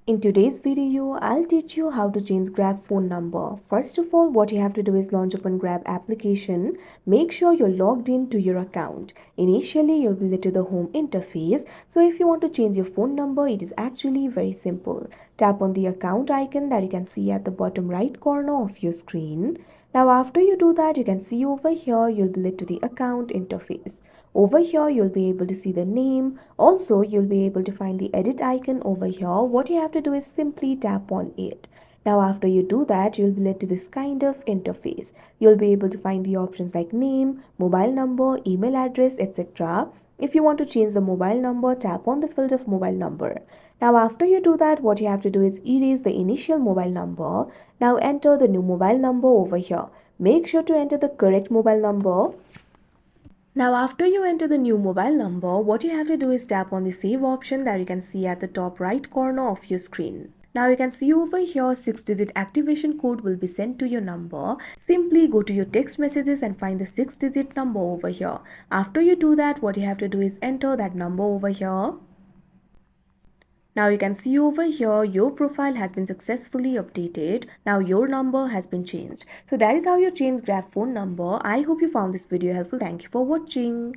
In today's video, I'll teach you how to change Grab phone number. First of all, what you have to do is launch open Grab application. Make sure you're logged in to your account. Initially, you'll be led to the home interface. So if you want to change your phone number, it is actually very simple. Tap on the account icon that you can see at the bottom right corner of your screen. Now after you do that, you can see over here, you'll be led to the account interface. Over here, you'll be able to see the name. Also, you'll be able to find the edit icon over here. What you have to do is simply tap on it. Now after you do that, you'll be led to this kind of interface. You'll be able to find the options like name, mobile number, email address, etc. If you want to change the mobile number, tap on the field of mobile number. Now after you do that, what you have to do is erase the initial mobile number. Now enter the new mobile number over here. Make sure to enter the correct mobile number. Now after you enter the new mobile number, what you have to do is tap on the save option that you can see at the top right corner of your screen. Now you can see over here 6-digit activation code will be sent to your number. Simply go to your text messages and find the 6-digit number over here. After you do that, what you have to do is enter that number over here. Now you can see over here your profile has been successfully updated. Now your number has been changed. So that is how you change Grab phone number. I hope you found this video helpful. Thank you for watching.